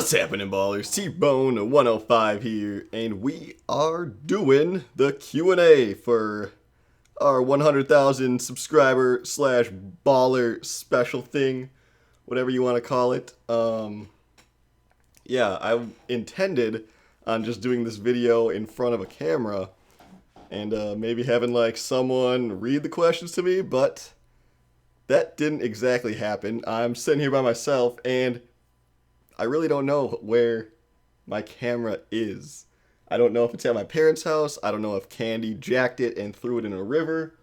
What's happening, ballers? T-Bone 105 here, and we are doing the Q&A for our 100,000 subscriber slash baller special thing, whatever you want to call it. Yeah, I intended on just doing this video in front of a camera and maybe having like someone read the questions to me, but that didn't exactly happen. I'm sitting here by myself, and I really don't know where my camera is. I don't know if it's at my parents' house. I don't know if Candy jacked it and threw it in a river.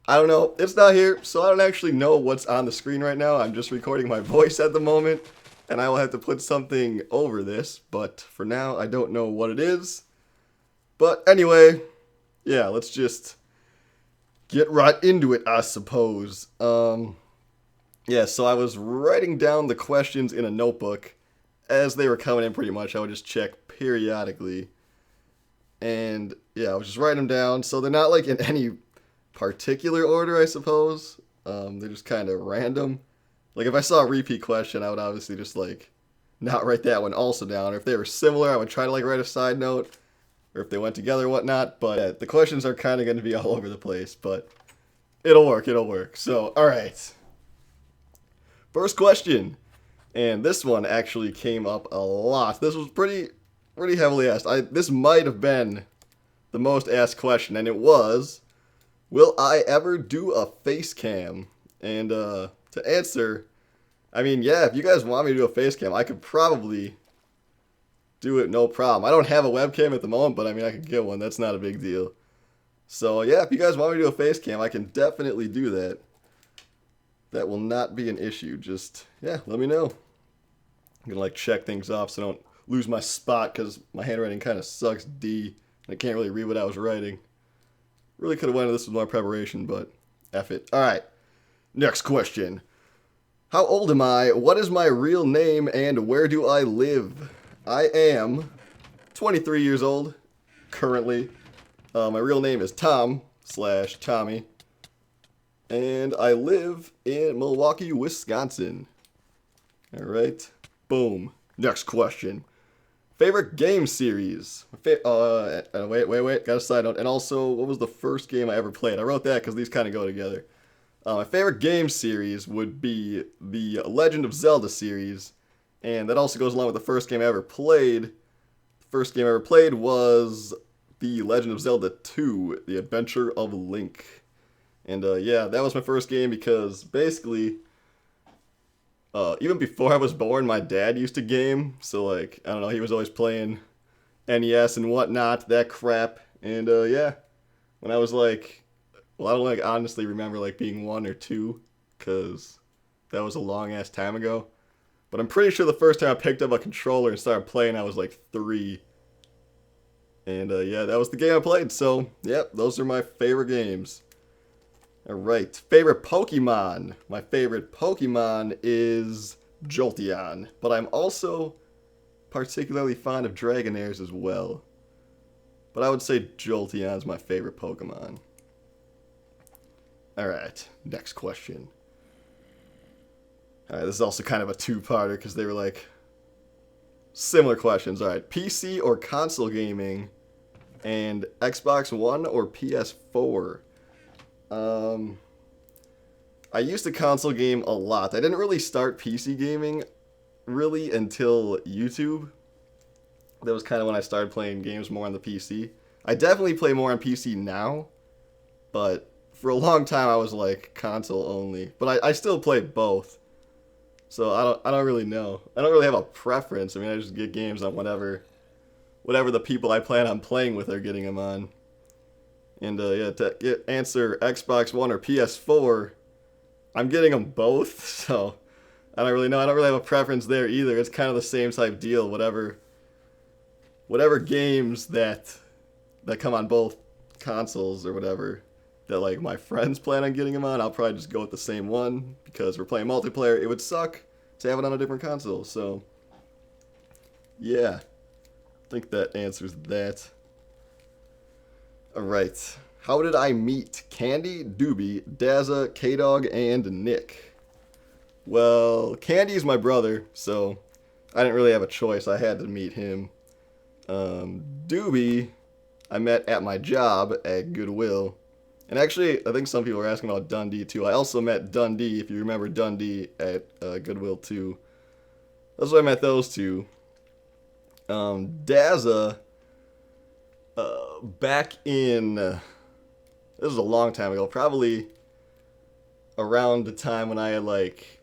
I don't know. It's not here, so I don't actually know what's on the screen right now. I'm just recording my voice at the moment, and I will have to put something over this. But for now, I don't know what it is. But anyway, yeah, let's just get right into it, I suppose. Yeah, so I was writing down the questions in a notebook as they were coming in pretty much. I would just check periodically. And yeah, I was just writing them down. So they're not like in any particular order, I suppose. They're just kind of random. Like if I saw a repeat question, I would obviously just like not write that one also down. Or if they were similar, I would try to like write a side note. Or if they went together or whatnot. But yeah, the questions are kind of going to be all over the place. But it'll work. So, alright. First question, and this one actually came up a lot. This was pretty heavily asked. This might have been the most asked question, and it was, will I ever do a face cam? And to answer, I mean, yeah, if you guys want me to do a face cam, I could probably do it, no problem. I don't have a webcam at the moment, but I mean, I could get one. That's not a big deal. So yeah, if you guys want me to do a face cam, I can definitely do that. That will not be an issue. Just, yeah, let me know. I'm going to, like, check things off so I don't lose my spot because my handwriting kind of sucks D. And I can't really read what I was writing. Really could have went into this with more preparation, but F it. All right, next question. How old am I? What is my real name? And where do I live? I am 23 years old, currently. My real name is Tom/Tommy. And I live in Milwaukee, Wisconsin. All right. Boom. Next question. Favorite game series? Wait. Got a side note. And also, what was the first game I ever played? I wrote that because these kind of go together. My favorite game series would be the Legend of Zelda series. And that also goes along with the first game I ever played. The first game I ever played was the Legend of Zelda 2, The Adventure of Link. And yeah, that was my first game because basically, even before I was born, my dad used to game. So like, I don't know, he was always playing NES and whatnot, that crap. And yeah, when I was like, well, I don't like honestly remember like being 1 or 2 because that was a long ass time ago. But I'm pretty sure the first time I picked up a controller and started playing, I was like 3. And yeah, that was the game I played. So yep, those are my favorite games. Alright, favorite Pokemon. My favorite Pokemon is Jolteon, but I'm also particularly fond of Dragonairs as well. But I would say Jolteon is my favorite Pokemon. Alright, next question. Alright, this is also kind of a two-parter because they were like similar questions. Alright, PC or console gaming, and Xbox One or PS4? I used to console game a lot. I didn't really start PC gaming really until YouTube. That was kind of when I started playing games more on the PC. I definitely play more on PC now, but for a long time I was like console only. But I still play both. So I don't really know. I don't really have a preference. I mean, I just get games on whatever the people I plan on playing with are getting them on. And yeah, to answer Xbox One or PS4, I'm getting them both, so I don't really know. I don't really have a preference there either. It's kind of the same type deal. Whatever games that come on both consoles or whatever that like my friends plan on getting them on, I'll probably just go with the same one because we're playing multiplayer. It would suck to have it on a different console. So yeah, I think that answers that. Alright, how did I meet Candy, Doobie, Dazza, K-Dog, and Nick? Well, Candy's my brother, so I didn't really have a choice. I had to meet him. Doobie, I met at my job at Goodwill. And actually, I think some people are asking about Dundee too. I also met Dundee, if you remember Dundee, at Goodwill too. That's why I met those two. Dazza, back in, this was a long time ago, probably around the time when I had like,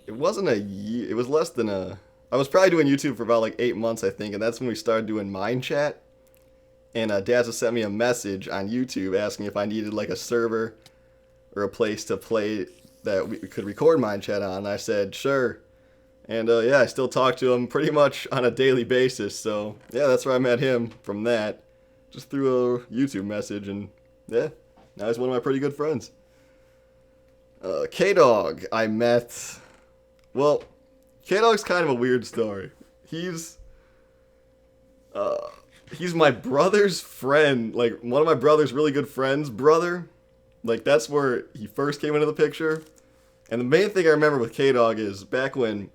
it wasn't a year, it was less than I was probably doing YouTube for about like 8 months, I think, and that's when we started doing Mind Chat. And Dazza sent me a message on YouTube asking if I needed like a server or a place to play that we could record Mind Chat on. And I said, sure. And yeah, I still talk to him pretty much on a daily basis. So yeah, that's where I met him from that. Just through a YouTube message. And yeah, now he's one of my pretty good friends. K-Dog, I met... Well, K-Dog's kind of a weird story. He's my brother's friend, like one of my brother's really good friends' brother. Like that's where he first came into the picture. And the main thing I remember with K-Dog is back when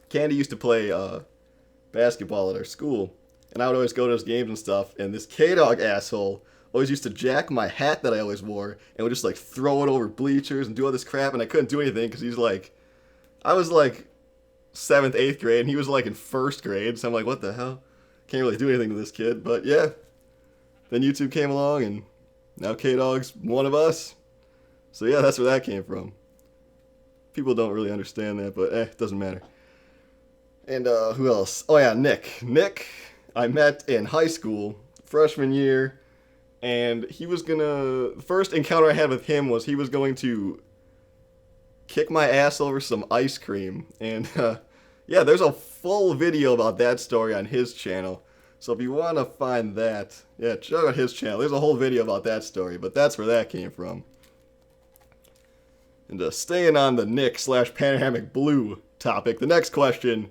Candy used to play basketball at our school, and I would always go to his games and stuff, and this K-Dog asshole always used to jack my hat that I always wore and would just like throw it over bleachers and do all this crap, and I couldn't do anything because he's like, I was like 7th, 8th grade, and he was like in 1st grade, so I'm like, what the hell? Can't really do anything to this kid, but yeah. Then YouTube came along, and now K-Dog's one of us. So yeah, that's where that came from. People don't really understand that, but it doesn't matter. And who else? Oh yeah, Nick. Nick, I met in high school, freshman year, and he was gonna... The first encounter I had with him was he was going to kick my ass over some ice cream. And yeah, there's a full video about that story on his channel. So if you want to find that, yeah, check out his channel. There's a whole video about that story, but that's where that came from. And staying on the Nick/Panoramic Blue topic, the next question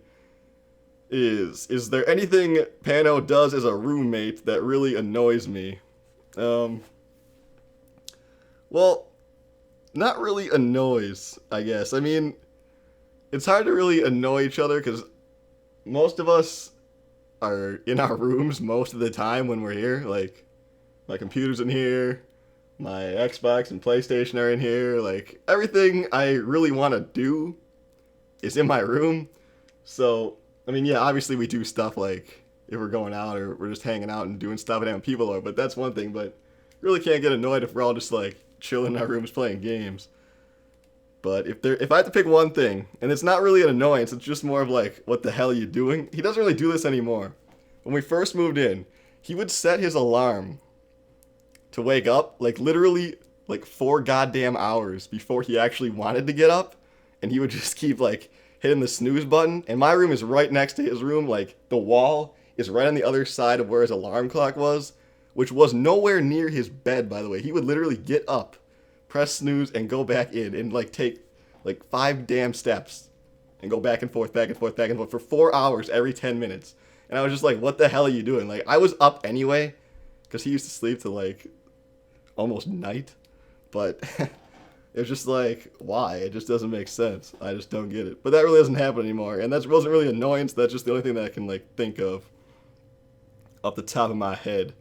is there anything Pano does as a roommate that really annoys me? Well, not really annoys, I guess. I mean, it's hard to really annoy each other because most of us are in our rooms most of the time when we're here. Like, my computer's in here, my Xbox and PlayStation are in here. Like, everything I really want to do is in my room. So, I mean, yeah, obviously we do stuff like if we're going out or we're just hanging out and doing stuff and having people over, but that's one thing. But really can't get annoyed if we're all just like chilling in our rooms playing games. But if I had to pick one thing, and it's not really an annoyance, it's just more of like, what the hell are you doing? He doesn't really do this anymore. When we first moved in, he would set his alarm to wake up, like literally like 4 goddamn hours before he actually wanted to get up, and he would just keep like hitting the snooze button. And my room is right next to his room, like the wall is right on the other side of where his alarm clock was, which was nowhere near his bed, by the way. He would literally get up, press snooze, and go back in and like take like 5 damn steps and go back and forth, back and forth, back and forth for 4 hours every 10 minutes. And I was just like, what the hell are you doing? Like, I was up anyway because he used to sleep till like almost night, but it was just like, why? It just doesn't make sense. I just don't get it. But that really doesn't happen anymore, and that wasn't really annoyance. That's just the only thing that I can like think of off the top of my head.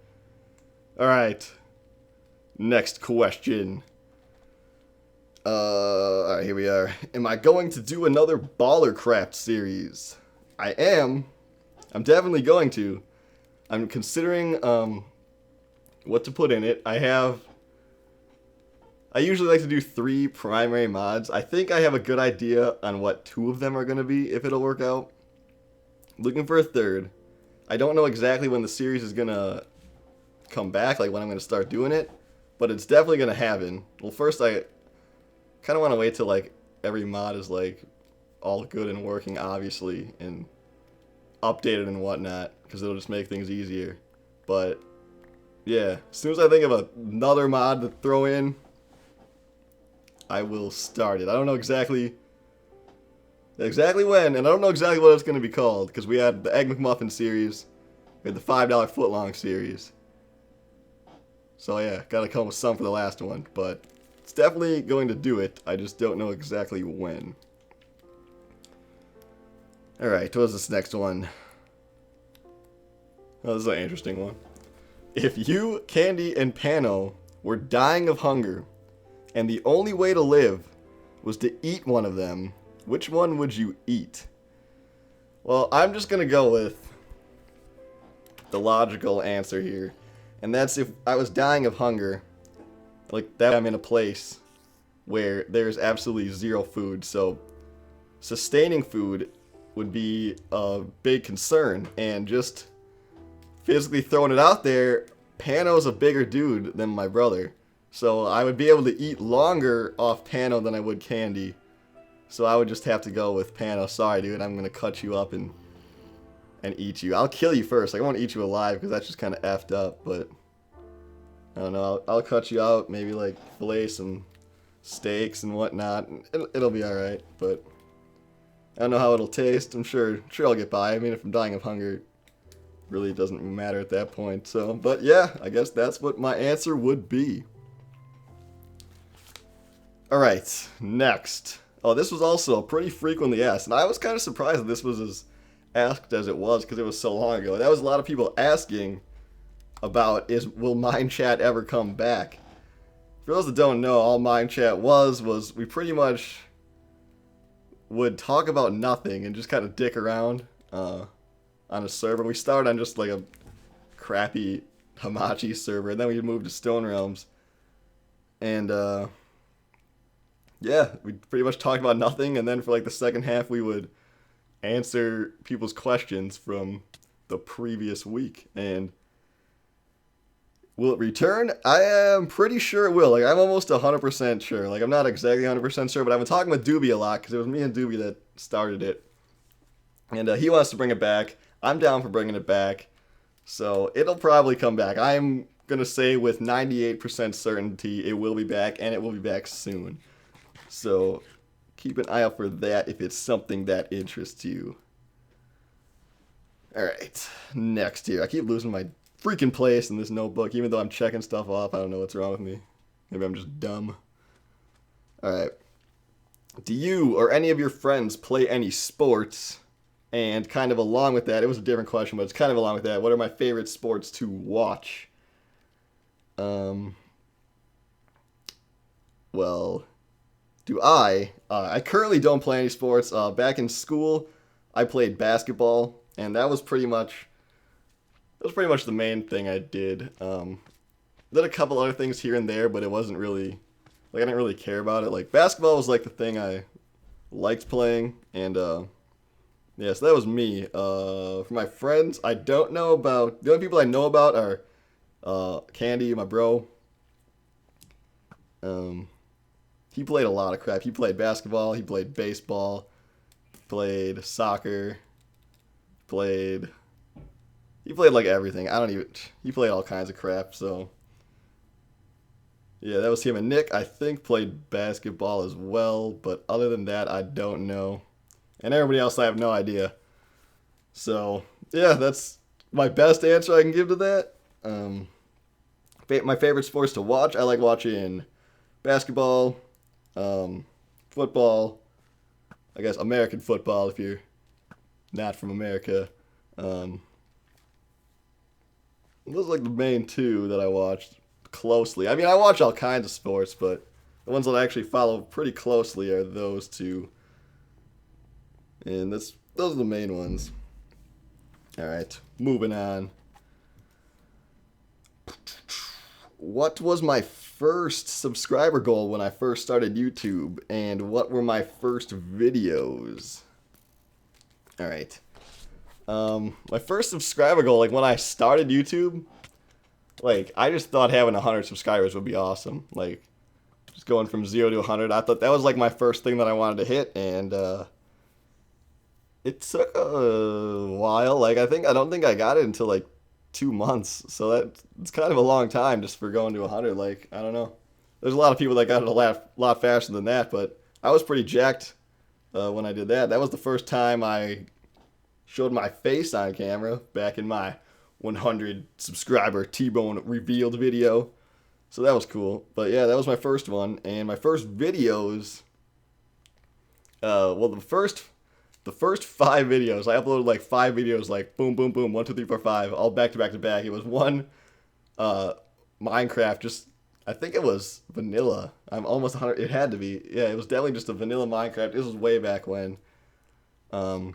All right, next question. All right, here we are. Am I going to do another Ballercraft series? I am. I'm definitely going to. I'm considering what to put in it. I usually like to do 3 primary mods. I think I have a good idea on what 2 of them are going to be, if it'll work out. Looking for a 3rd. I don't know exactly when the series is going to come back, like when I'm going to start doing it, but it's definitely going to happen. Well, first I kind of want to wait till like every mod is like all good and working, obviously, and updated and whatnot, because it'll just make things easier. But yeah, as soon as I think of another mod to throw in, I will start it. I don't know exactly when, and I don't know exactly what it's going to be called, because we had the Egg McMuffin series, we had the $5 footlong series. So yeah, gotta come up with some for the last one, but it's definitely going to do it. I just don't know exactly when. Alright, what is this next one? Oh, this is an interesting one. If you, Candy, and Pano were dying of hunger, and the only way to live was to eat one of them, which one would you eat? Well, I'm just gonna go with the logical answer here. And that's if I was dying of hunger, like that I'm in a place where there's absolutely zero food, so sustaining food would be a big concern, and just physically throwing it out there, Pano's a bigger dude than my brother, so I would be able to eat longer off Pano than I would Candy, so I would just have to go with Pano. Sorry dude, I'm gonna cut you up and eat you. I'll kill you first. I won't eat you alive because that's just kind of effed up, but I don't know, I'll cut you out, maybe like fillet some steaks and whatnot, and it'll be alright, but I don't know how it'll taste. I'm sure I'll get by. I mean, if I'm dying of hunger, really doesn't matter at that point. So, but yeah, I guess that's what my answer would be. Alright, next. Oh, this was also pretty frequently asked, and I was kind of surprised that this was as asked as it was because it was so long ago. That was a lot of people asking about will Mind Chat ever come back? For those that don't know, all Mind Chat was we pretty much would talk about nothing and just kind of dick around on a server. We started on just like a crappy Hamachi server, and then we moved to Stone Realms. And yeah, we pretty much talked about nothing, and then for like the second half we would answer people's questions from the previous week. And will it return? I am pretty sure it will. Like, I'm almost 100% sure. Like, I'm not exactly 100% sure, but I've been talking with Doobie a lot because it was me and Doobie that started it. And he wants to bring it back. I'm down for bringing it back. So, it'll probably come back. I'm going to say with 98% certainty it will be back, and it will be back soon. So, keep an eye out for that if it's something that interests you. Alright, next here. I keep losing my freaking place in this notebook, even though I'm checking stuff off. I don't know what's wrong with me. Maybe I'm just dumb. Alright. Do you or any of your friends play any sports? And kind of along with that, it was a different question, but it's kind of along with that. What are my favorite sports to watch? Well, do I currently don't play any sports. Back in school, I played basketball, and that was pretty much the main thing I did. Did a couple other things here and there, but it wasn't really, like, I didn't really care about it. Like, basketball was like the thing I liked playing, and yeah, so that was me. For my friends, I don't know about, the only people I know about are Candy, my bro. He played a lot of crap. He played basketball, he played baseball, played soccer, he played like everything. He played all kinds of crap, so. Yeah, that was him. And Nick, I think, played basketball as well, but other than that, I don't know. And everybody else, I have no idea. So, yeah, that's my best answer I can give to that. My favorite sports to watch, I like watching basketball, football, I guess American football if you're not from America. Those are like the main two that I watched closely. I mean, I watch all kinds of sports, but the ones that I actually follow pretty closely are those two. And those are the main ones. Alright, moving on. What was my first subscriber goal when I first started YouTube? And what were my first videos? Alright. My first subscriber goal, like when I started YouTube, like I just thought having 100 subscribers would be awesome. Like just going from 0 to 100, I thought that was like my first thing that I wanted to hit, and it took a while. Like I don't think I got it until like 2 months. So it's kind of a long time just for going to 100. Like I don't know. There's a lot of people that got it a lot faster than that, but I was pretty jacked when I did that. That was the first time I showed my face on camera back in my 100 subscriber T-Bone revealed video. So that was cool. But yeah, that was my first one. And my first videos, well, the first the first 5 videos, I uploaded like 5 videos, like boom, boom, boom, 1, 2, 3, 4, 5, all back to back to back. It was one uh, Minecraft, just I think it was vanilla. I'm almost 100. It had to be. Yeah, it was definitely just a vanilla Minecraft. This was way back when. Um,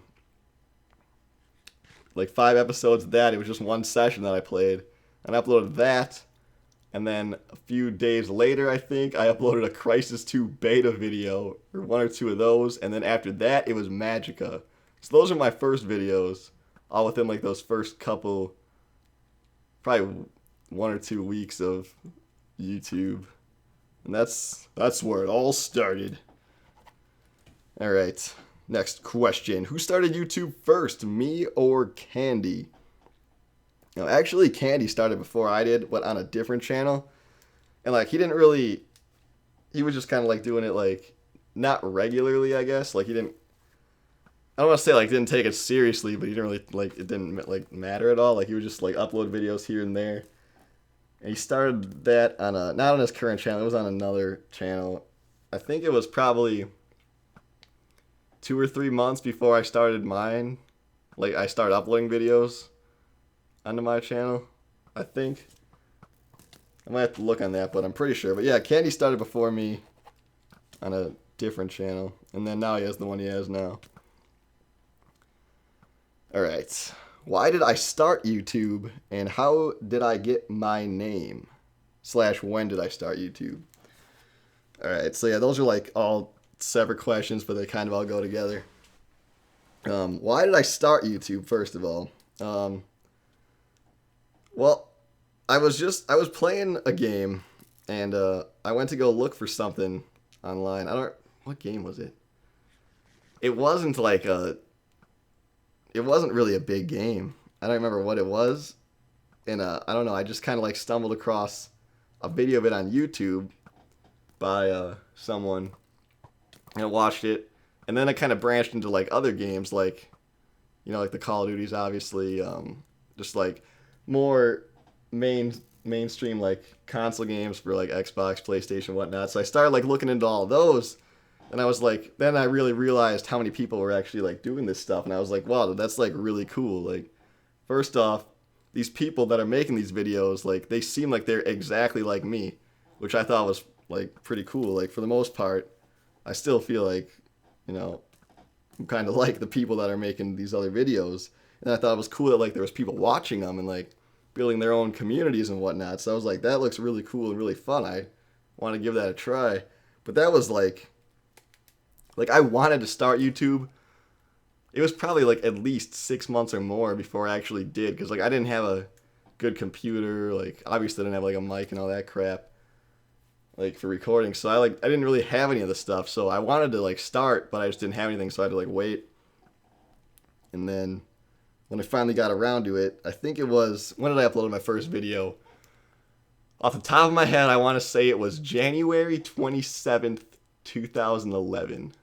like 5 episodes of that. It was just one session that I played, and I uploaded that. And then a few days later, I think I uploaded a Crysis 2 beta video, or 1 or 2 of those. And then after that, it was Magicka. So those are my first videos, all within like those first couple, probably 1 or 2 weeks of YouTube. And that's where it all started. All right. Next question. Who started YouTube first, me or Candy? Now, actually, Candy started before I did, but on a different channel. And, like, he was just kind of, like, doing it, like, not regularly, I guess. Like, I don't want to say, like, didn't take it seriously, but he didn't really, like, it didn't, like, matter at all. Like, he would just, like, upload videos here and there. And he started that on not on his current channel, it was on another channel. I think it was probably 2 or 3 months before I started mine. Like, I started uploading videos onto my channel, I think. I might have to look on that, but I'm pretty sure. But yeah, Candy started before me on a different channel. And then now he has the one he has now. Alright. Why did I start YouTube, and how did I get my name? / when did I start YouTube? Alright, so yeah, those are like all separate questions, but they kind of all go together. Why did I start YouTube, first of all? Well, I was playing a game, and I went to go look for something online. What game was it? It wasn't like it wasn't really a big game. I don't remember what it was. And I don't know, I just kind of like stumbled across a video of it on YouTube by someone, and I watched it. And then I kind of branched into like other games, like, like the Call of Duties, obviously, just like more mainstream like console games for like Xbox, PlayStation, whatnot. So I started like looking into all of those, and I was like, then I really realized how many people were actually like doing this stuff, and I was like, wow, that's like really cool. Like, first off, these people that are making these videos, like, they seem like they're exactly like me, which I thought was like pretty cool. Like, for the most part, I still feel like, I'm kind of like the people that are making these other videos. And I thought it was cool that like there was people watching them and like building their own communities and whatnot. So I was like, that looks really cool and really fun. I want to give that a try. But that was like I wanted to start YouTube. It was probably like at least 6 months or more before I actually did, because like I didn't have a good computer. Like, obviously I didn't have like a mic and all that crap, like, for recording. So I didn't really have any of the stuff. So I wanted to like start, but I just didn't have anything, so I had to like wait. And then when I finally got around to it, I think it was, when did I upload my first video? Off the top of my head, I want to say it was January 27th, 2011.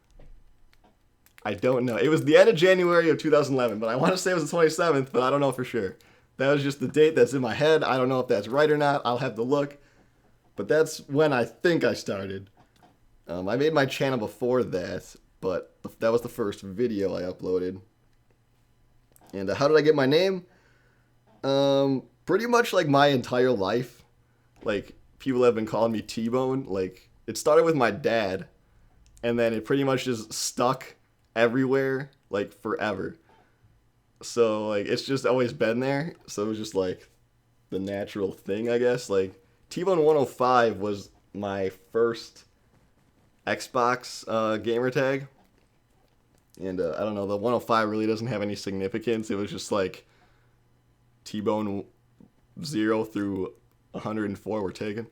I don't know. It was the end of January of 2011, but I want to say it was the 27th, but I don't know for sure. That was just the date that's in my head. I don't know if that's right or not. I'll have to look. But that's when I think I started. I made my channel before that, but that was the first video I uploaded. And how did I get my name? Pretty much like my entire life. Like, people have been calling me T-Bone. Like, it started with my dad, and then it pretty much just stuck everywhere, like, forever. So, like, it's just always been there. So it was just, like, the natural thing, I guess. Like, T-Bone 105 was my first Xbox gamer tag. And I don't know, the 105 really doesn't have any significance. It was just like T-Bone 0 through 104 were taken.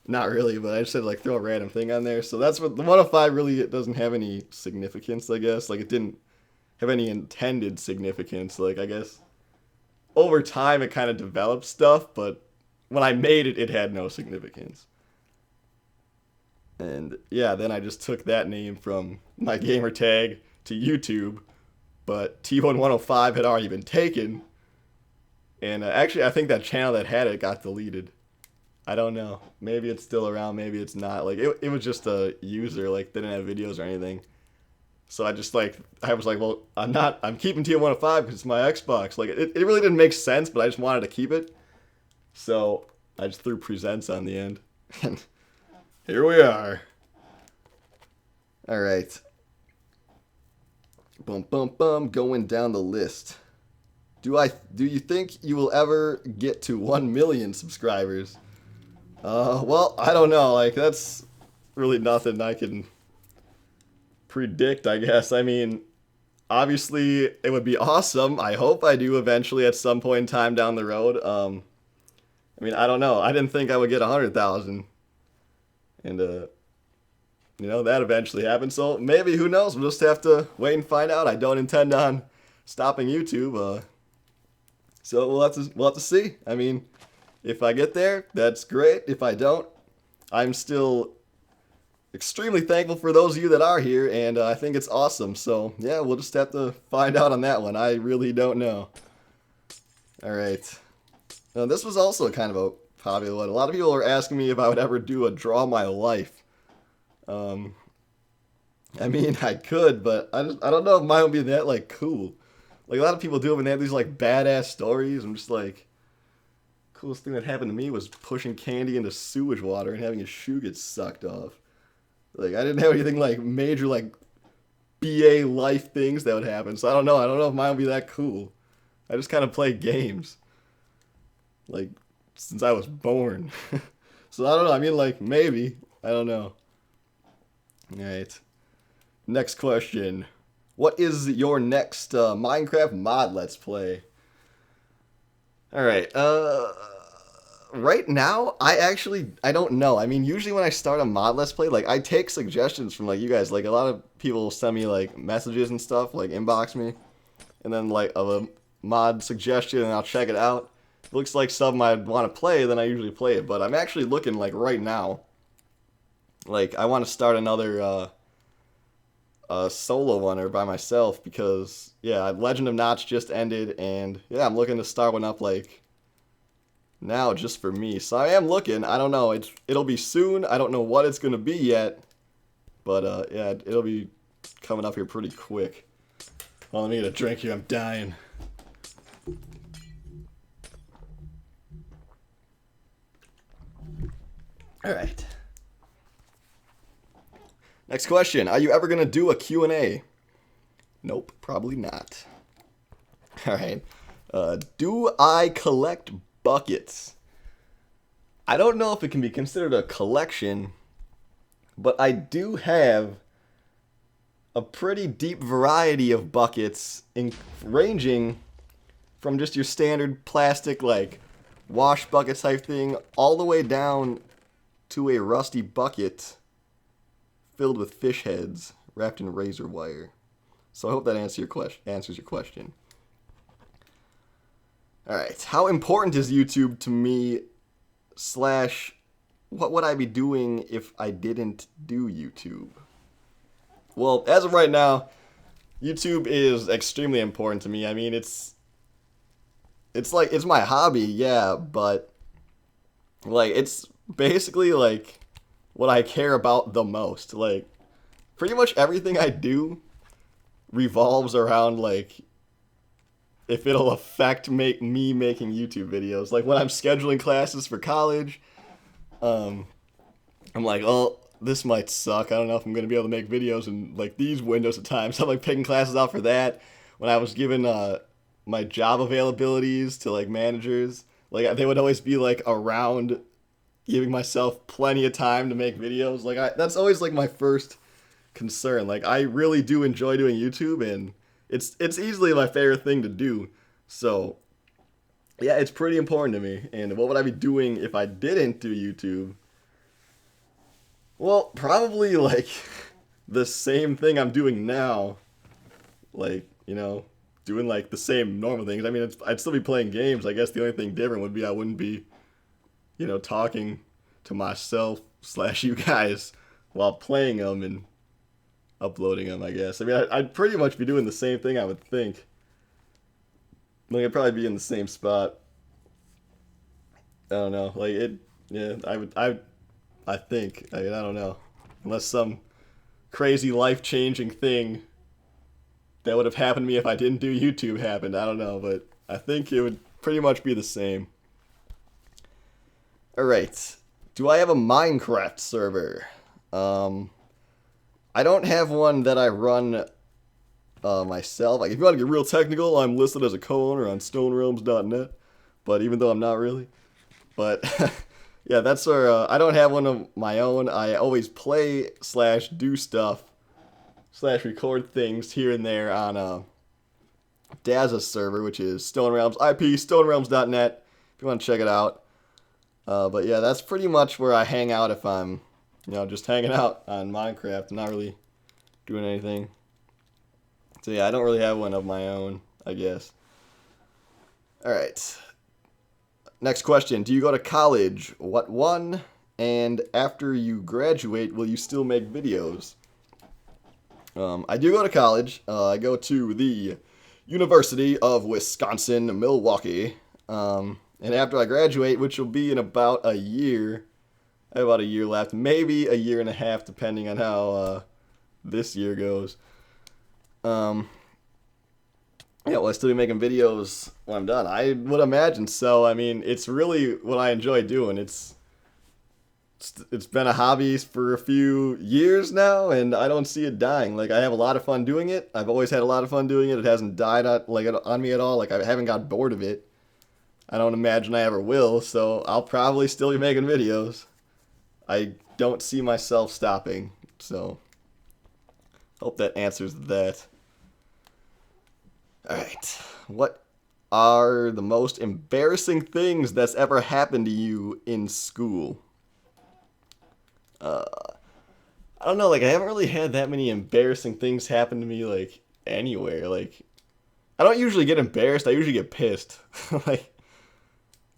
Not really, but I just said like throw a random thing on there. So that's what the 105 really, it doesn't have any significance, I guess. Like, it didn't have any intended significance. Like, I guess over time it kind of developed stuff, but when I made it, it had no significance. And yeah, then I just took that name from my gamer tag to YouTube, but T-Bone 105 had already been taken. And actually, I think that channel that had it got deleted. I don't know. Maybe it's still around, maybe it's not. Like, it was just a user, like, they didn't have videos or anything. So I was like, well, I'm keeping TM105 because it's my Xbox. Like, it really didn't make sense, but I just wanted to keep it. So I just threw presents on the end. And here we are. All right. Bum, bum, bum, going down the list. Do you think you will ever get to 1 million subscribers? Well, I don't know. Like, that's really nothing I can predict, I guess. I mean, obviously, it would be awesome. I hope I do eventually at some point in time down the road. I mean, I don't know. I didn't think I would get 100,000. And, that eventually happened. So maybe, who knows? We'll just have to wait and find out. I don't intend on stopping YouTube. So we'll have to see. I mean, if I get there, that's great. If I don't, I'm still extremely thankful for those of you that are here, and I think it's awesome. So yeah, we'll just have to find out on that one. I really don't know. All right. Now, this was also kind of a popular one. A lot of people are asking me if I would ever do a draw my life. I mean, I could, but I don't know if mine would be that like cool. Like, a lot of people do it when they have these like badass stories. I'm just like, coolest thing that happened to me was pushing candy into sewage water and having his shoe get sucked off. Like, I didn't have anything like major like BA life things that would happen. So I don't know. I don't know if mine would be that cool. I just kind of play games. Like, since I was born. So I don't know. I mean, like, maybe. I don't know. Alright. Next question. What is your next Minecraft mod Let's Play? Alright, right now, I don't know. I mean, usually when I start a mod Let's Play, like, I take suggestions from, like, you guys. Like, a lot of people send me, like, messages and stuff, like, inbox me. And then, like, a mod suggestion, and I'll check it out. If it looks like something I'd want to play, then I usually play it. But I'm actually looking, like, right now. Like, I want to start another, solo one or by myself because, yeah, Legend of Notch just ended, and yeah, I'm looking to start one up like now just for me. So I am looking. I don't know. It'll be soon. I don't know what it's gonna be yet, but yeah, it'll be coming up here pretty quick. Well, let me get a drink here. I'm dying. All right. Next question. Are you ever going to do a Q&A? Nope, probably not. Alright. Do I collect buckets? I don't know if it can be considered a collection, but I do have a pretty deep variety of buckets ranging from just your standard plastic, like, wash bucket type thing, all the way down to a rusty bucket filled with fish heads wrapped in razor wire. So I hope that answers your question. Alright, how important is YouTube to me / what would I be doing if I didn't do YouTube? Well, as of right now, YouTube is extremely important to me. I mean, it's my hobby, yeah, but like, it's basically like what I care about the most. Like, pretty much everything I do revolves around, like, if it'll affect me making YouTube videos. Like, when I'm scheduling classes for college, I'm like, oh, this might suck. I don't know if I'm going to be able to make videos in, like, these windows of time. So I'm, like, picking classes out for that. When I was given my job availabilities to, like, managers, like, they would always be, like, around giving myself plenty of time to make videos. Like, that's always, like, my first concern. Like, I really do enjoy doing YouTube, and it's easily my favorite thing to do. So, yeah, it's pretty important to me. And what would I be doing if I didn't do YouTube? Well, probably, like, the same thing I'm doing now. Like, doing, like, the same normal things. I mean, I'd still be playing games. I guess the only thing different would be I wouldn't be talking to myself / you guys while playing them and uploading them, I guess. I mean, I'd pretty much be doing the same thing, I would think. Like, I'd probably be in the same spot. I don't know. Like, yeah, I think. I mean, I don't know. Unless some crazy life-changing thing that would have happened to me if I didn't do YouTube happened. I don't know, but I think it would pretty much be the same. Alright. Do I have a Minecraft server? I don't have one that I run myself. Like, if you want to get real technical, I'm listed as a co-owner on stonerealms.net. But even though I'm not really. But, yeah, that's where, I don't have one of my own. I always play / do stuff / record things here and there on Dazza's server, which is Stone Realms IP, stonerealms.net, if you want to check it out. But yeah, that's pretty much where I hang out if I'm, just hanging out on Minecraft and not really doing anything. So yeah, I don't really have one of my own, I guess. Alright. Next question. Do you go to college? What one? And after you graduate, will you still make videos? I do go to college. I go to the University of Wisconsin-Milwaukee. And after I graduate, which will be in about a year, I have about a year left, maybe a year and a half, depending on how this year goes. Yeah, well, I still be making videos when I'm done. I would imagine so. I mean, it's really what I enjoy doing. It's been a hobby for a few years now, and I don't see it dying. Like, I have a lot of fun doing it. I've always had a lot of fun doing it. It hasn't died on me at all. Like, I haven't got bored of it. I don't imagine I ever will, so I'll probably still be making videos. I don't see myself stopping, so hope that answers that. Alright, what are the most embarrassing things that's ever happened to you in school? I don't know, like, I haven't really had that many embarrassing things happen to me, like, anywhere. Like, I don't usually get embarrassed, I usually get pissed. Like,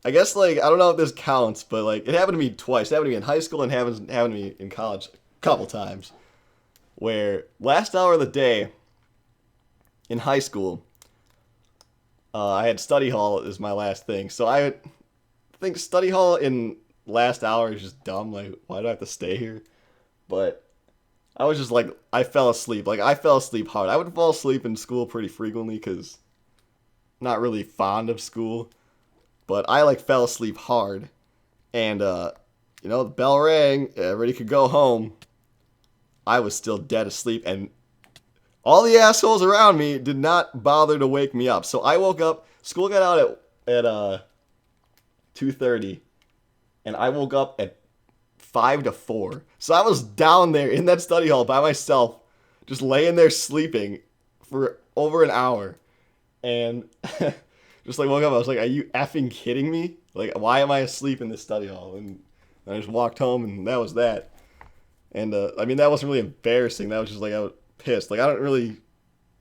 I guess, like, I don't know if this counts, but, like, it happened to me twice. It happened to me in high school and happened to me in college a couple times. Where, last hour of the day, in high school, I had study hall as my last thing. So I think study hall in last hour is just dumb. Like, why do I have to stay here? But I was just like, I fell asleep. Like, I fell asleep hard. I would fall asleep in school pretty frequently because not really fond of school. But I, like, fell asleep hard. And, the bell rang. Everybody could go home. I was still dead asleep. And all the assholes around me did not bother to wake me up. So I woke up. School got out at 2:30. And I woke up at 5 to 4. So I was down there in that study hall by myself. Just laying there sleeping for over an hour. And just like woke up, I was like, are you effing kidding me? Like, why am I asleep in this study hall? And I just walked home, and that was that. And, I mean, that wasn't really embarrassing. That was just like, I was pissed. Like, I don't really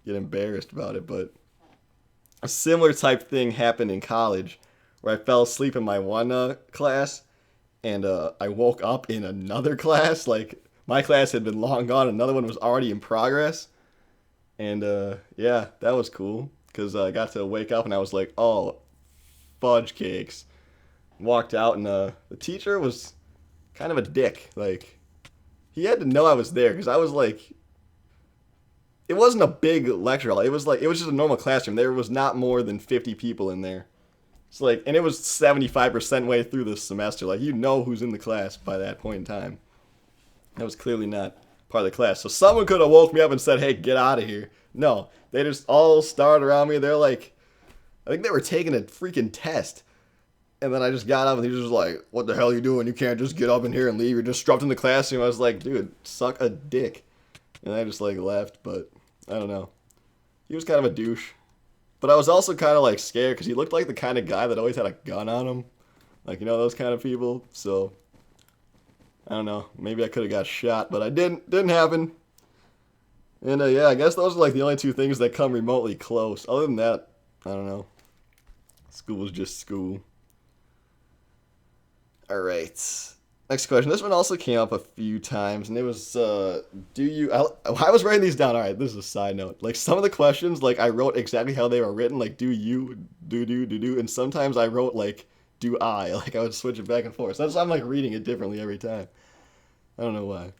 get embarrassed about it, but a similar type thing happened in college where I fell asleep in my one class, and I woke up in another class. Like, my class had been long gone. Another one was already in progress. And, yeah, that was cool. Because I got to wake up and I was like, oh, fudge cakes. Walked out and the teacher was kind of a dick. Like, he had to know I was there because I was like, it wasn't a big lecture hall. It was just a normal classroom. There was not more than 50 people in there. It's like, and it was 75% way through the semester. Like, you know who's in the class by that point in time. That was clearly not part of the class. So someone could have woke me up and said, hey, get out of here. No, they just all started around me. They're like, I think they were taking a freaking test. And then I just got up and he was just like, what the hell are you doing? You can't just get up in here and leave. You're disrupting the classroom. I was like, dude, suck a dick. And I just like left, but I don't know. He was kind of a douche. But I was also kind of like scared because he looked like the kind of guy that always had a gun on him. Like, those kind of people. So, I don't know. Maybe I could have got shot, but I didn't. Didn't happen. And yeah, I guess those are like the only two things that come remotely close. Other than that, I don't know. School was just school. Alright. Next question. This one also came up a few times, and it was, I was writing these down. Alright, this is a side note. Like, some of the questions, like, I wrote exactly how they were written. Like, do you, do. And sometimes I wrote, like, do I. Like, I would switch it back and forth. So that's why I'm, like, reading it differently every time. I don't know why.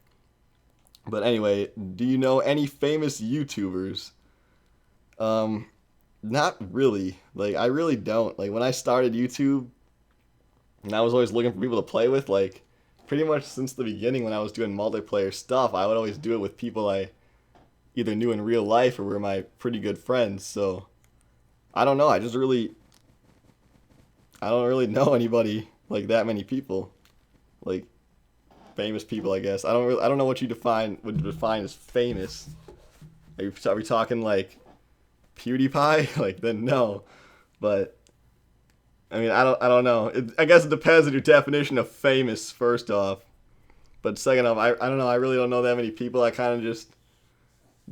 But anyway, do you know any famous YouTubers? Um, Not really. Like, I really don't. Like, when I started YouTube, and I was always looking for people to play with, like, pretty much since the beginning when I was doing multiplayer stuff, I would always do it with people I either knew in real life or were my pretty good friends. So, I don't know. I don't really know anybody like that many people. Like, famous people, I guess. I don't know what you would define as famous. Are we talking like PewDiePie? Like, then no. But I mean, I don't know. I guess it depends on your definition of famous. First off, but second off, I don't know. I really don't know that many people. I kind of just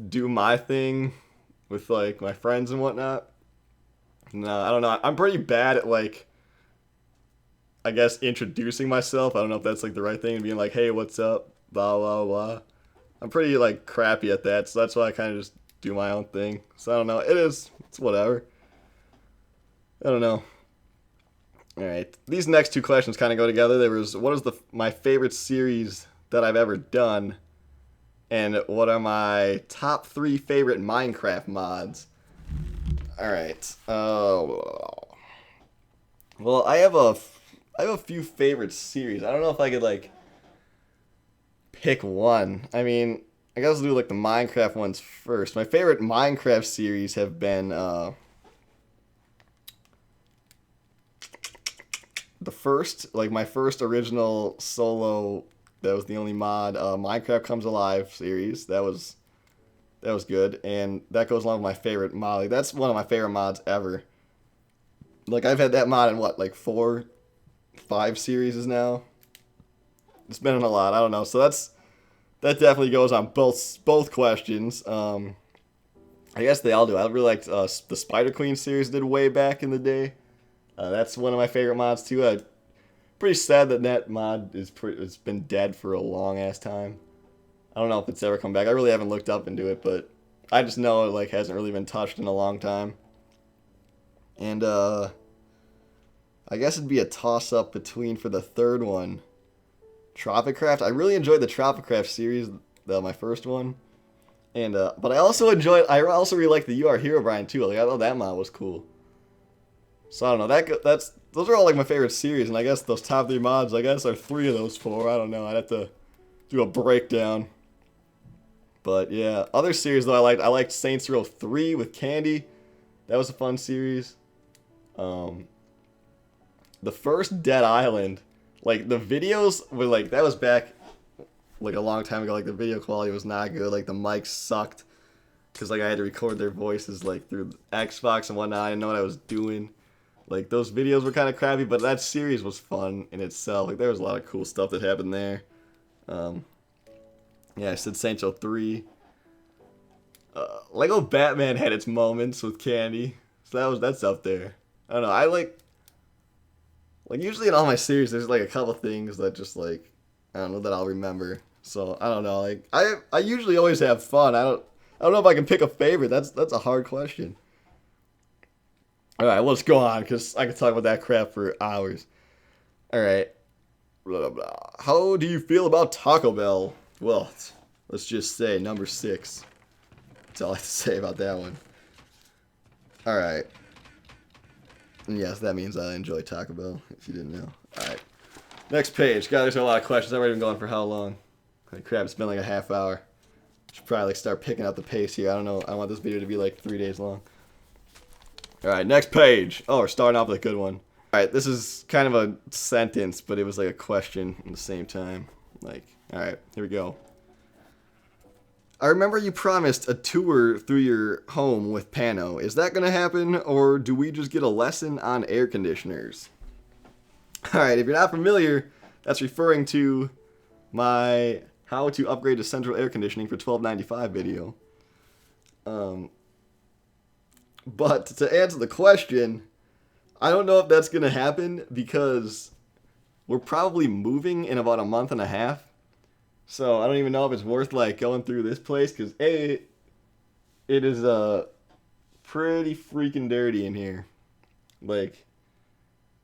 do my thing with like my friends and whatnot. No, I don't know. I'm pretty bad at like, I guess, introducing myself. I don't know if that's like the right thing, being like, "Hey, what's up?" Blah blah blah. I'm pretty like crappy at that, so that's why I kind of just do my own thing. So I don't know. It's whatever. I don't know. All right. These next two questions kind of go together. There was what is my favorite series that I've ever done, and what are my top three favorite Minecraft mods? All right. Well, I have a few favorite series. I don't know if I could like pick one. I mean, I guess I'll do like the Minecraft ones first. My favorite Minecraft series have been the first, like my first original solo. That was the only mod. Minecraft Comes Alive series. That was good, and that goes along with my favorite mod. Like, that's one of my favorite mods ever. Like I've had that mod in what, like four, five series now. It's been in a lot. I don't know. So that definitely goes on both questions. I guess they all do. I really liked the Spider Queen series did way back in the day. That's one of my favorite mods too. Pretty sad that that mod it's been dead for a long ass time. I don't know if it's ever come back. I really haven't looked up into it, but I just know it like hasn't really been touched in a long time. And I guess it'd be a toss up between for the third one, Tropicraft. I really enjoyed the Tropicraft series, my first one. And but I also really like the You Are Herobrine too. Like I thought that mod was cool. So I don't know. That's those are all like my favorite series, and I guess those top three mods, I guess, are three of those four. I don't know. I'd have to do a breakdown. But yeah, other series though I liked Saints Row 3 with Candy. That was a fun series. Um, the first Dead Island, like the videos were like that was back like a long time ago. Like the video quality was not good. Like the mics sucked because like I had to record their voices like through Xbox and whatnot. I didn't know what I was doing. Like those videos were kind of crappy, but that series was fun in itself. Like there was a lot of cool stuff that happened there. Um, yeah, I said Saints Row 3. Lego Batman had its moments with Candy, so that's up there. I don't know. I like usually in all my series, there's like a couple things that just like I don't know that I'll remember. So I don't know. Like I usually always have fun. I don't know if I can pick a favorite. That's a hard question. All right, let's go on because I could talk about that crap for hours. All right. Blah, blah, blah. How do you feel about Taco Bell? Well, let's just say number six. That's all I have to say about that one. All right. And yes, that means I enjoy Taco Bell, if you didn't know. All right. Next page. God, there's a lot of questions. I've already been going for how long? Like, crap, it's been like a half hour. Should probably like start picking up the pace here. I don't know. I want this video to be like 3 days long. All right, next page. Oh, we're starting off with a good one. All right, this is kind of a sentence, but it was like a question at the same time. Like, all right, here we go. I remember you promised a tour through your home with Pano. Is that going to happen, or do we just get a lesson on air conditioners? All right, if you're not familiar, that's referring to my how to upgrade to central air conditioning for $12.95 video. But to answer the question, I don't know if that's going to happen because we're probably moving in about a month and a half. So I don't even know if it's worth like going through this place because it is pretty freaking dirty in here. Like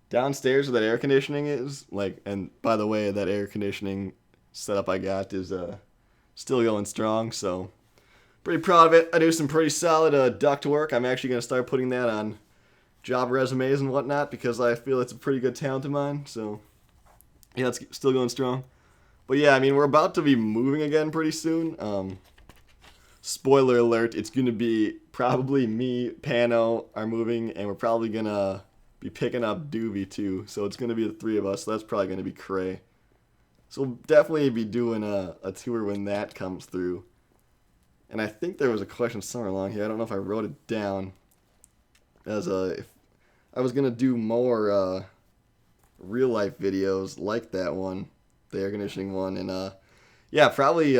downstairs where that air conditioning is, like, and by the way, that air conditioning setup I got is still going strong. So Pretty proud of it. I do some pretty solid duct work. I'm actually going to start putting that on job resumes and whatnot because I feel it's a pretty good talent of mine. So, yeah, it's still going strong. But yeah, I mean, we're about to be moving again pretty soon. Spoiler alert, it's going to be probably me, Pano are moving, and we're probably going to be picking up Doobie too. So it's going to be the three of us. So that's probably going to be cray. So we'll definitely be doing a tour when that comes through. And I think there was a question somewhere along here. I don't know if I wrote it down. If I was going to do more real life videos like that one, the air conditioning one. And yeah, probably...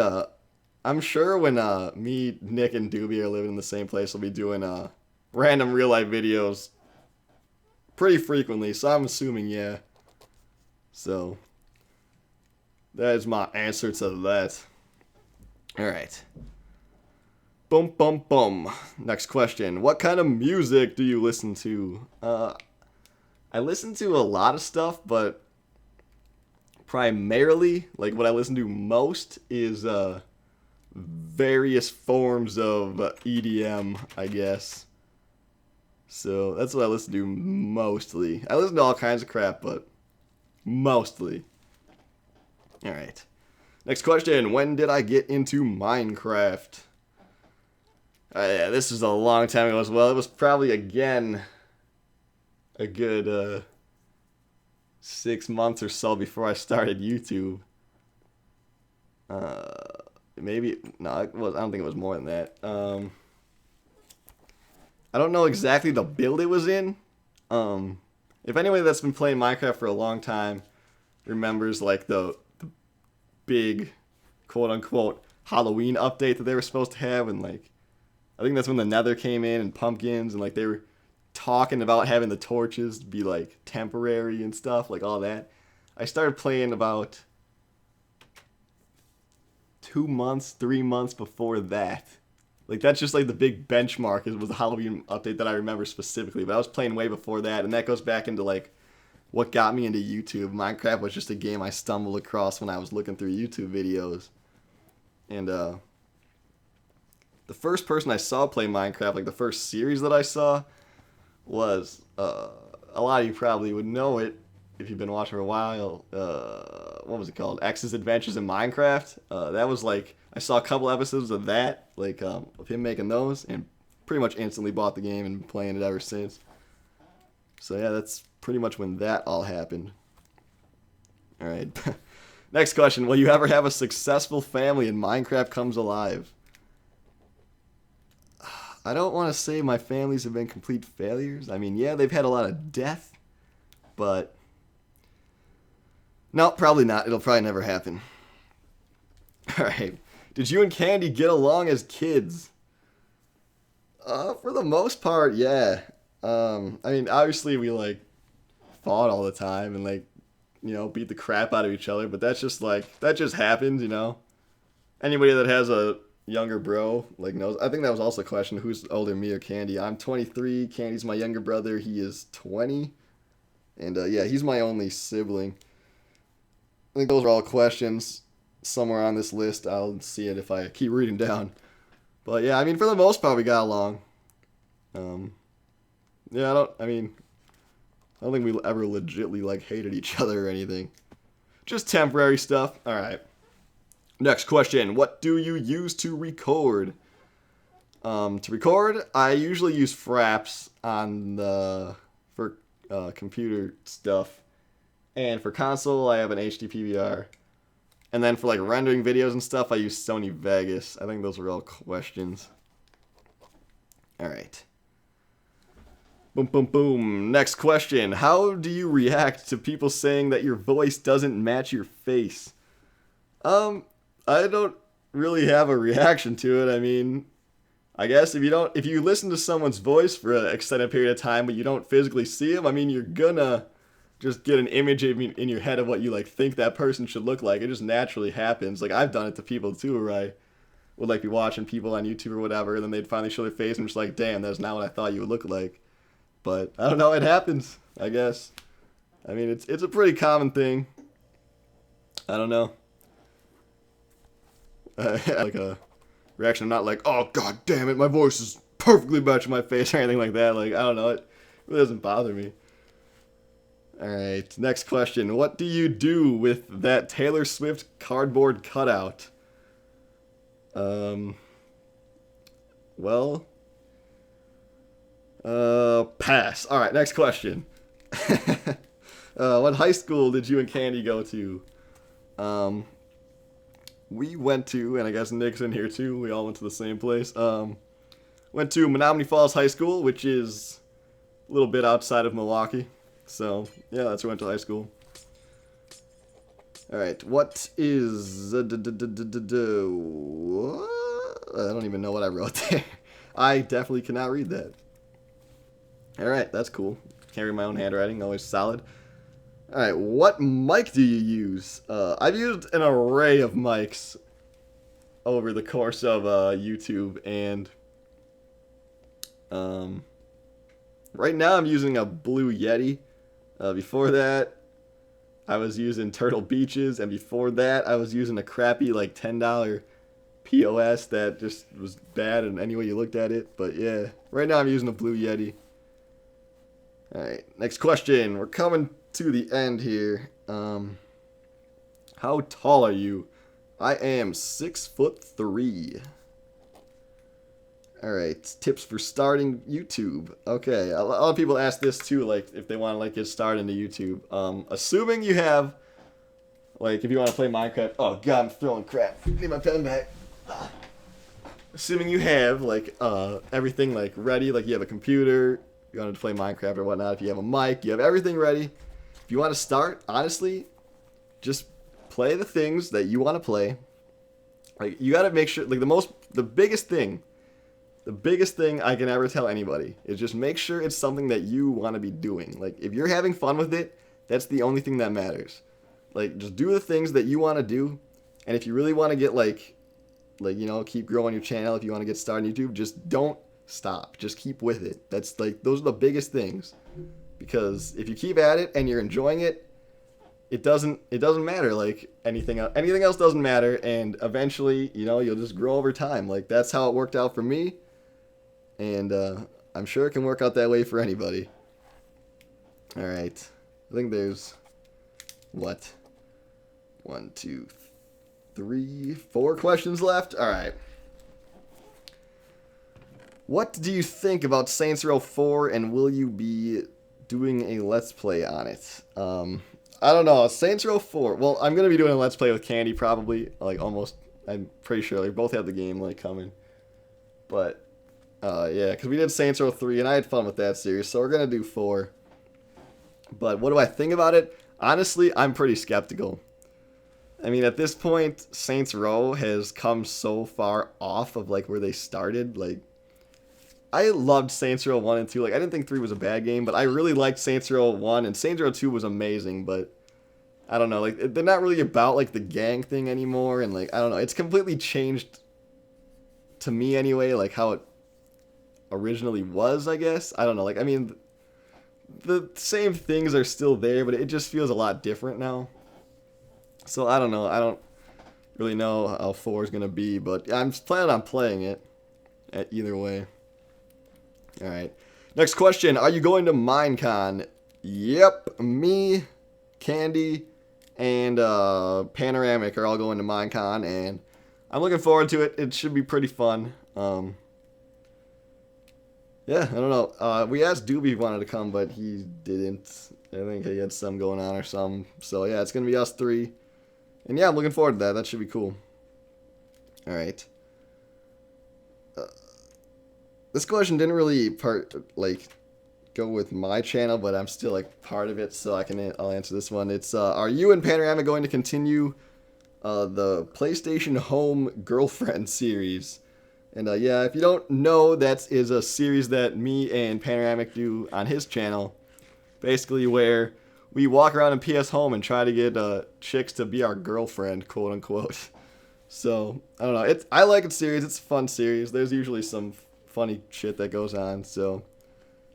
I'm sure when me, Nick, and Doobie are living in the same place, we'll be doing random real-life videos pretty frequently, so I'm assuming, yeah. So, that is my answer to that. Alright. Boom, boom, boom. Next question. What kind of music do you listen to? I listen to a lot of stuff, but primarily, like, what I listen to most is, various forms of EDM, I guess. So that's what I listen to mostly. I listen to all kinds of crap, but mostly. Alright. Next question. When did I get into Minecraft? Yeah, this is a long time ago as well. It was probably, again, a good 6 months or so before I started YouTube. Maybe, no, I don't think it was more than that. I don't know exactly the build it was in. If anybody that's been playing Minecraft for a long time remembers, like, the big, quote-unquote, Halloween update that they were supposed to have, and, like, I think that's when the Nether came in, and pumpkins, and, like, they were talking about having the torches be, like, temporary and stuff, like, all that. I started playing about 2 months, 3 months before that. Like, that's just like the big benchmark. It was the Halloween update that I remember specifically. But I was playing way before that, and that goes back into, like, what got me into YouTube. Minecraft was just a game I stumbled across when I was looking through YouTube videos. And the first person I saw play Minecraft, like the first series that I saw, was, a lot of you probably would know it if you've been watching for a while. What was it called? X's Adventures in Minecraft. That was like, I saw a couple episodes of that, like, of him making those, and pretty much instantly bought the game and been playing it ever since. So yeah, that's pretty much when that all happened. Alright. Next question. Will you ever have a successful family and Minecraft comes alive? I don't want to say my families have been complete failures. I mean, yeah, they've had a lot of death, but no, probably not. It'll probably never happen. Alright. Did you and Candy get along as kids? For the most part, yeah. I mean, obviously we, like, fought all the time and, like, you know, beat the crap out of each other, but that's just, like, that just happens, you know? Anybody that has a younger bro, like, knows. I think that was also a question, who's older, me or Candy? I'm 23, Candy's my younger brother, he is 20. And, yeah, he's my only sibling. I think those are all questions somewhere on this list. I'll see it if I keep reading down. But yeah, I mean, for the most part, we got along. Yeah, I don't think we ever legitly, like, hated each other or anything. Just temporary stuff. Alright. Next question. What do you use to record? To record, I usually use Fraps for computer stuff. And for console, I have an HD PVR. And then for, like, rendering videos and stuff, I use Sony Vegas. I think those were all questions. Alright. Boom, boom, boom. Next question. How do you react to people saying that your voice doesn't match your face? I don't really have a reaction to it. I mean, I guess if you listen to someone's voice for an extended period of time, but you don't physically see them, I mean, you're gonna just get an image in your head of what you, like, think that person should look like. It just naturally happens. Like, I've done it to people too, where I would, like, be watching people on YouTube or whatever, and then they'd finally show their face and I'm just like, damn, that's not what I thought you would look like. But I don't know, it happens, I guess. I mean, it's a pretty common thing. I don't know. Like a reaction. I'm not like, oh god damn it, my voice is perfectly matching my face or anything like that. Like, I don't know, it really doesn't bother me. Alright, next question. What do you do with that Taylor Swift cardboard cutout? Well, pass. Alright, next question. What high school did you and Candy go to? We went to, and I guess Nick's in here too, we all went to the same place. Went to Menominee Falls High School, which is a little bit outside of Milwaukee. So, yeah, that's where I went to high school. Alright, what is... I don't even know what I wrote there. I definitely cannot read that. Alright, that's cool. Can't read my own handwriting, always solid. Alright, what mic do you use? I've used an array of mics over the course of YouTube, and right now I'm using a Blue Yeti. Before that, I was using Turtle Beaches, and before that, I was using a crappy, like, $10 POS that just was bad in any way you looked at it. But yeah, right now I'm using a Blue Yeti. Alright, next question. We're coming to the end here. How tall are you? I am 6'3". Alright, tips for starting YouTube. Okay, a lot of people ask this too, like, if they want to, like, get started into YouTube. Assuming you have, like, if you want to play Minecraft... Oh, God, I'm throwing crap. Need my pen back. Assuming you have, like, everything, like, ready, like, you have a computer, you want to play Minecraft or whatnot, if you have a mic, you have everything ready. If you want to start, honestly, just play the things that you want to play. Like, you got to make sure, like, the biggest thing I can ever tell anybody is just make sure it's something that you want to be doing. Like, if you're having fun with it, that's the only thing that matters. Like, just do the things that you want to do, and if you really want to get, like, you know, keep growing your channel, if you want to get started on YouTube, just don't stop. Just keep with it. That's, like, those are the biggest things. Because if you keep at it and you're enjoying it, it doesn't matter. Like, anything else doesn't matter, and eventually, you know, you'll just grow over time. Like, that's how it worked out for me. And I'm sure it can work out that way for anybody. Alright. I think there's, what? 1, 2, 3, 4 questions left? Alright. What do you think about Saints Row 4, and will you be doing a Let's Play on it? I don't know. Saints Row 4. Well, I'm going to be doing a Let's Play with Candy, probably. Like, almost. I'm pretty sure. They both have the game, like, coming. But... yeah, because we did Saints Row 3, and I had fun with that series, so we're going to do 4. But what do I think about it? Honestly, I'm pretty skeptical. I mean, at this point, Saints Row has come so far off of, like, where they started. Like, I loved Saints Row 1 and 2. Like, I didn't think 3 was a bad game, but I really liked Saints Row 1, and Saints Row 2 was amazing, but... I don't know, like, they're not really about, like, the gang thing anymore, and, like, I don't know, it's completely changed, to me anyway, like, how it originally was, I guess. I don't know, like, I mean, the same things are still there, but it just feels a lot different now. So, I don't know, I don't really know how 4 is going to be, but I'm planning on playing it, either way. Alright, next question, are you going to Minecon? Yep, me, Candy, and Panoramic are all going to Minecon, and I'm looking forward to it. It should be pretty fun. Yeah, I don't know. We asked Doobie if he wanted to come, but he didn't. I think he had some going on or something. So yeah, it's going to be us 3. And yeah, I'm looking forward to that. That should be cool. Alright. This question didn't really go with my channel, but I'm still like part of it, so I'll answer this one. It's are you and Panorama going to continue the PlayStation Home Girlfriend series? And yeah, if you don't know, that is a series that me and Panoramic do on his channel, basically where we walk around in PS Home and try to get chicks to be our girlfriend, quote unquote. So I don't know. I like it series. It's a fun series. There's usually some funny shit that goes on. So.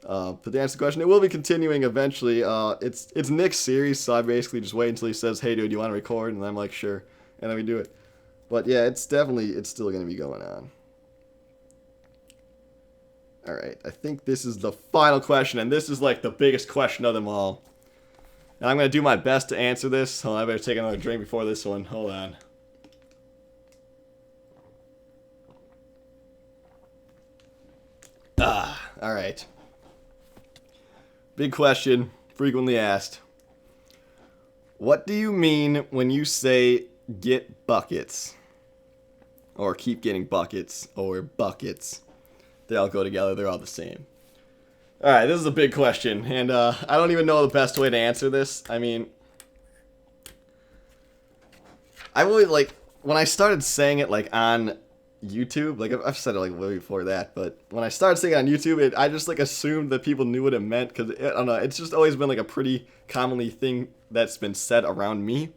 But to answer the question, it will be continuing eventually. It's Nick's series, so I basically just wait until he says, hey dude, you want to record? And I'm like, sure. And then we do it. But yeah, it's still going to be going on. Alright, I think this is the final question, and this is like the biggest question of them all. And I'm going to do my best to answer this. Hold on, I better take another drink before this one. Hold on. Alright. Big question, frequently asked. What do you mean when you say get buckets? Or keep getting buckets, or buckets. They all go together, they're all the same. Alright, this is a big question, and I don't even know the best way to answer this. I mean, I really, like, when I started saying it, like, on YouTube, like, I've said it, like, way before that, but when I started saying it on YouTube, I just, like, assumed that people knew what it meant, because, I don't know, it's just always been, like, a pretty commonly thing that's been said around me,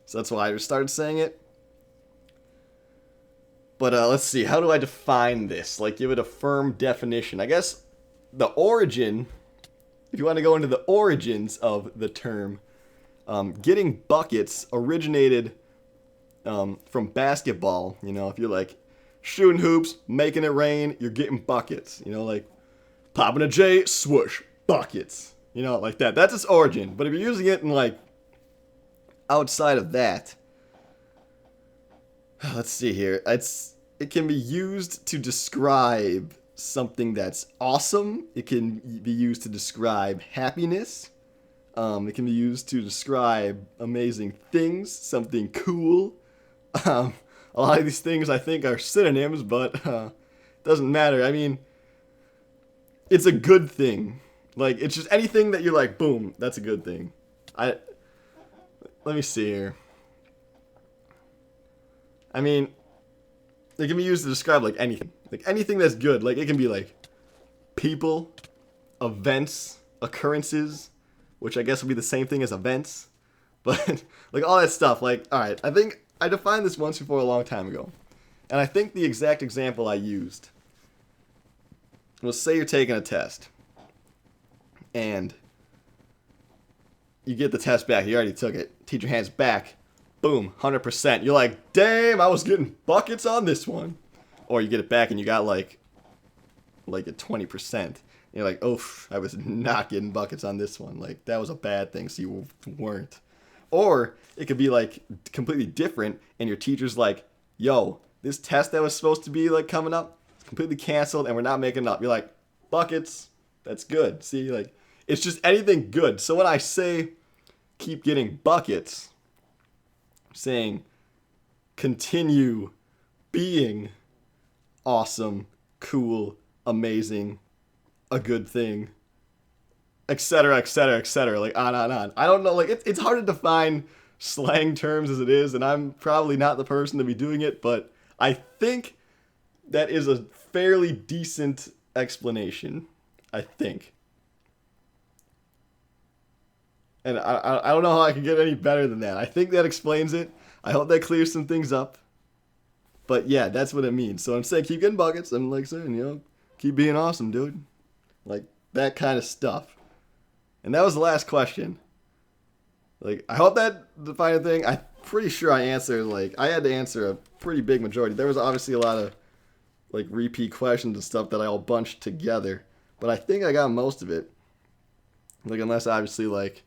so that's why I just started saying it. But, let's see, how do I define this? Like, give it a firm definition. I guess the origin, if you want to go into the origins of the term, getting buckets originated from basketball. You know, if you're like shooting hoops, making it rain, you're getting buckets. You know, like popping a J, swoosh, buckets. You know, like that. That's its origin. But if you're using it in like outside of that, let's see here. It can be used to describe something that's awesome. It can be used to describe happiness. It can be used to describe amazing things, something cool. A lot of these things I think are synonyms, but doesn't matter. I mean, it's a good thing. Like, it's just anything that you're like, boom, that's a good thing. Let me see here. I mean, it can be used to describe like anything. Like anything that's good. Like it can be like people, events, occurrences, which I guess would be the same thing as events. But like all that stuff. Like, alright, I think I defined this once before a long time ago. And I think the exact example I used was, say you're taking a test. And you get the test back. You already took it. Teacher hands back. Boom, 100%. You're like, damn, I was getting buckets on this one. Or you get it back and you got like a 20%. You're like, oof, I was not getting buckets on this one. Like, that was a bad thing, so you weren't. Or it could be like completely different and your teacher's like, yo, this test that was supposed to be like coming up, it's completely canceled and we're not making it up. You're like, buckets, that's good. See, like, it's just anything good. So when I say keep getting buckets, saying continue being awesome, cool, amazing, a good thing, etc., etc., etc., like on. I don't know, like it's hard to define slang terms as it is, and I'm probably not the person to be doing it, but I think that is a fairly decent explanation, I think. And I don't know how I can get any better than that. I think that explains it. I hope that clears some things up. But yeah, that's what it means. So I'm saying keep getting buckets. I'm like saying, you know, keep being awesome, dude. Like that kind of stuff. And that was the last question. Like, I hope that defined a thing. I'm pretty sure I answered, like, I had to answer a pretty big majority. There was obviously a lot of, like, repeat questions and stuff that I all bunched together. But I think I got most of it. Like, unless obviously, like,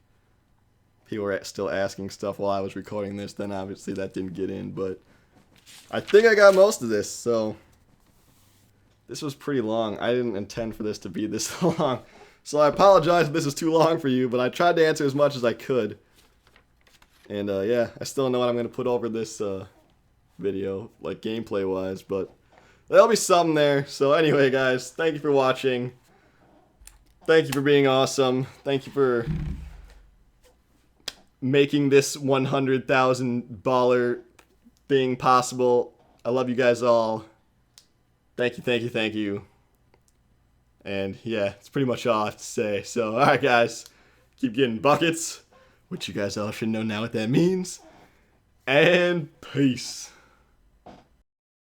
people were still asking stuff while I was recording this, then obviously that didn't get in. But I think I got most of this, so this was pretty long. I didn't intend for this to be this long. So I apologize if this is too long for you, but I tried to answer as much as I could. And yeah, I still don't know what I'm going to put over this video, like gameplay-wise, but there'll be some there. So anyway, guys, thank you for watching. Thank you for being awesome. Thank you for making this $100,000 thing possible. I love you guys all. Thank you, thank you, thank you. And yeah, it's pretty much all I have to say. So, alright guys, keep getting buckets, which you guys all should know now what that means. And peace.